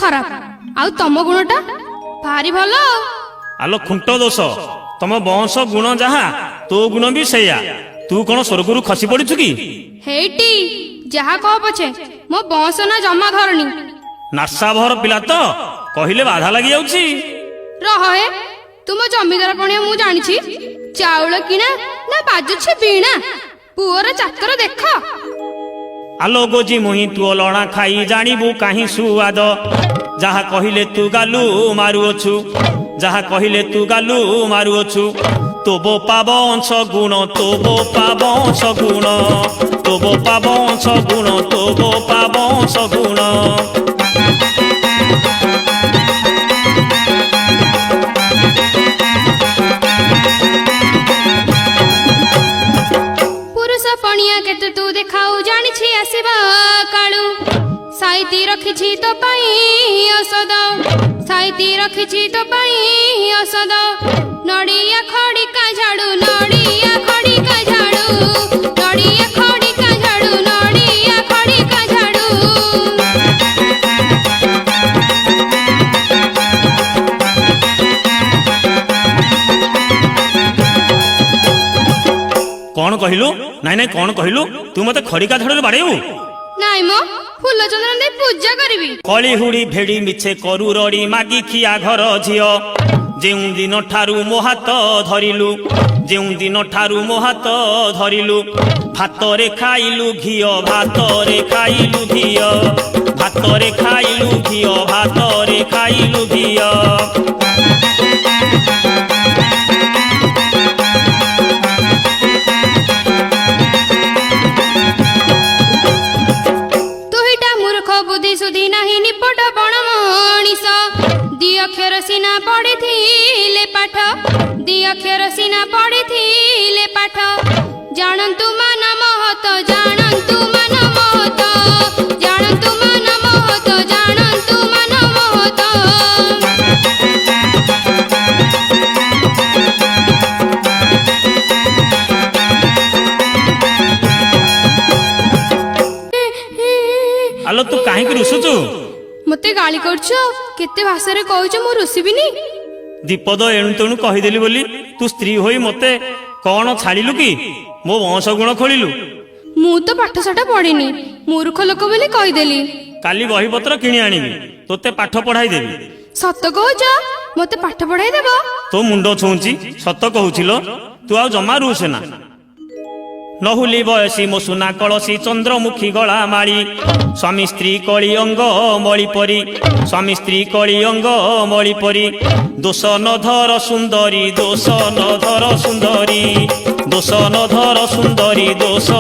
खराब आउ तुम गुणटा भारी भल। आलो खुंट दोष तम वंश गुण जहा तो गुण भी सैया। तू कौन स्वर्गरु खसी पड़िछु कि? हेटी जहा कह पछे मो वंश ना जमा धरणी। नासा भर पिला तो कहले बाधा लगी जाउछि। रहे तुम जमीदार पणिया मु जानिछि चाउल किना ना बाजुछि बीणा पुअर चाकर देख। आलो गोजी मुही तू लणा खाई जानिबु काहि सुआद। जहा कहले तू गालू मारुअछु जहा कहले तू गालू मारुअछु। तो बोपा वंश गुण तो बोपा वंश गुण तो बोपा वंश गुण तो बोपा वंश गुण। पुरुष पणिया केते तू देखाऊ जानिछि आसीबा काळू। साइती रखिछि तो पाई औषध साइती रखिछि तो पाई औषध। नड़िया खड़िका झाड़ू नड़िया खड़िका झाड़ू नड़िया खड़िका झाड़ू नड़िया खड़िका झाड़ू। कौन कहलु? नाई नाई कौन कहलु? तू मते खड़िका झाड़ू बाड़ेबु? नाई मो फूल चंदन दे पूजा करिवि। कली हुड़ी भेड़ी मिछे करू रड़ी मागी खिया घर झियो। जेउ दिन ठारू मो हाथ धरिलु जेउ दिन ठारू मो हाथ धरिलु। भातरे खाइलु घियो भातरे खाइलु घियो भातरे खाइलु घियो भातरे खाइलु घियो। बुद्धि सुधी नहीं निपट बण मणिष। दी अक्षर सीना पढ़िथिले पाठ दी अक्षर सीना पढ़िथिले पाठ। जानन्तु मान महत जानन्तु मान महत जानन्तु मान महत जानन्तु मान महत। आलो तू काहे कि रुसुचु? मते गाली करछो केते भाषा रे कहछो मु रुसिबिनी। दीपद एणु तेणु कहीदेली बोली तू स्त्री होई मते कौन छाड़िलु कि मो वंश गुण खोलिलु? मु तो पाठशाठ पढ़िनी मूर्ख लोक बोली कहीदेली। काली बही पत्र किणी आनिबि तोते पाठ पढ़ाई देबि। सत कहछ मते पाठ पढ़ाई देबो? तो मुंड छुंची सत कहूचिलो तू आ जमा रुसेना। नहुली बयसी मो सुना कलसी चंद्रमुखी गला माड़ी। स्वामी स्त्री कली अंग मणि परी स्वामी स्त्री कली अंग मणि परी। दोष न धर सुंदरी दोष न धर सुंदरी दोष न धर सुंदरी दोष